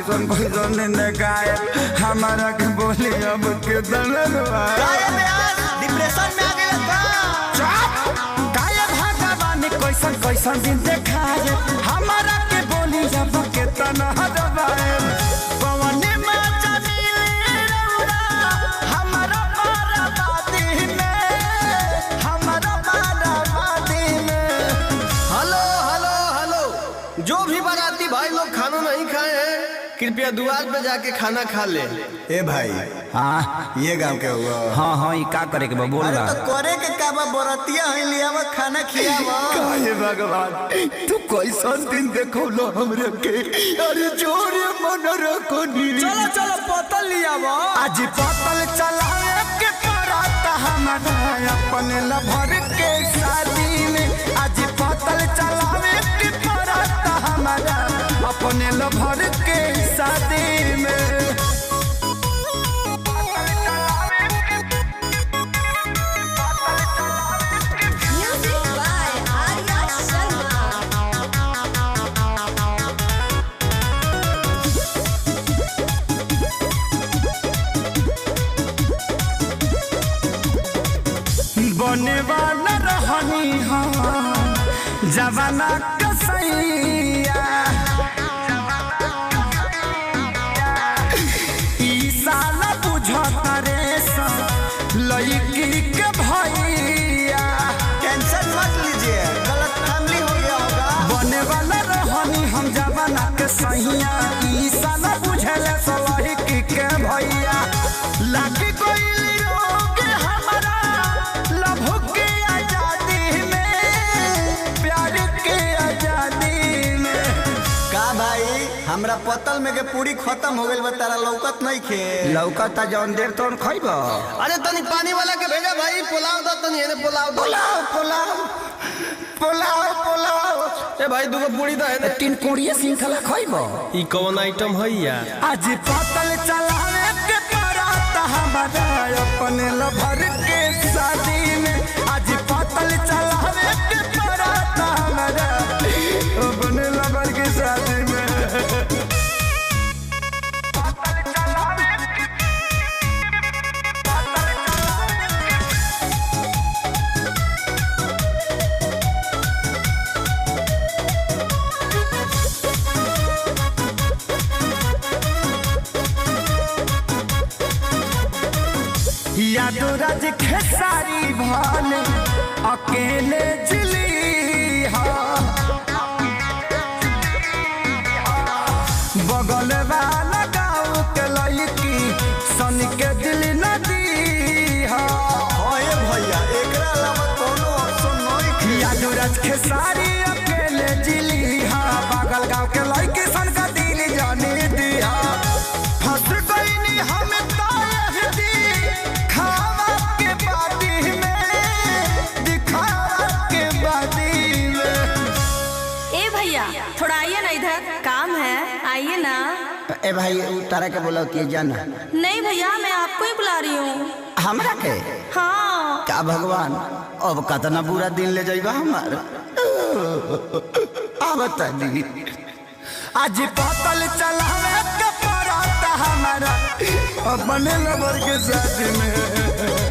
कैसन कैसन ने गाय हमारा के बोली अब के डिप्रेशन में आ गए गाय भगवान कैसन कैसन दिन देखाए हमारा के बोली अब के तना दबाए पवन में जमीले रौरा हमारा बाराबादी में हमारा बाराबादी में। हेलो हेलो हेलो, जो भी बाराती भाई लोग खाना नहीं खाए हैं कृपया द्वार पे जाके खाना खा ले। ए भाई हाँ ये गांव के हुआ। हाँ हाँ ये का करे के बा बोल रहा तो करे के का बा बरतिया है लियावा खाना खियावा। काहे भगवान तू कैसन दिन देखो लो हमरे के अरे जोरे मन रखो नी। चलो चलो पतल लियावा। आज पतल चलाए के पराता हमारा अपने लभर के शादी में। आज पतल चलाए के पराता हमारा अपने लभर के शादी में। बने वाला रहनी हम जवाना कसैया ई साला बुझता रे लड़की के भैया। टेंशन मत लीजिए, गलत फैमिली हो गया होगा। बने वाला रहनी हम जवाना कसैया ई साला बुझले लड़की के भैया। लागी कोई हमरा पतल में के पूरी खत्म हो गइल बा, तारा लौकत नहीं खे। लौकता जौन देर तोन खइब। अरे तनी पानी वाला के भेजा भाई, पुलाव दो तनी एने पुलाव दो। पुलाव पुलाव पुलाव पुलाव ए भाई दुगो पूरी दो एने। 3 कोड़िए सिंखला खइब। ई कौन आइटम है यार? आज पतल चलावे के पराता हमारा अपने लभर के शादी में। आज पतल चलावे के पराता हमारा अपने लभर के शादी में। यादो राज खेसारी भाले अकेले जिली हा बगल वाला गाँव के लड़की सन के दिल नदी हा। भैया एकरा अलावा कोनो ऑप्शन नहीं। यादो राज खेसारी अकेले जिली हा बगल गाँव के लड़की सन का दिल जाने दिया। फंस गई हम थोड़ा आइए ना इधर, काम है, आइए ना। ए भाई तारा के बोला कि जाना। नहीं भैया मैं आपको ही बुला रही हूँ। हमरा के? हाँ। क्या भगवान अब कितना बुरा दिन ले जाइबा हमार। बता दी आज पतल चलावे के पराता हमारा अपने लवर के साथ में।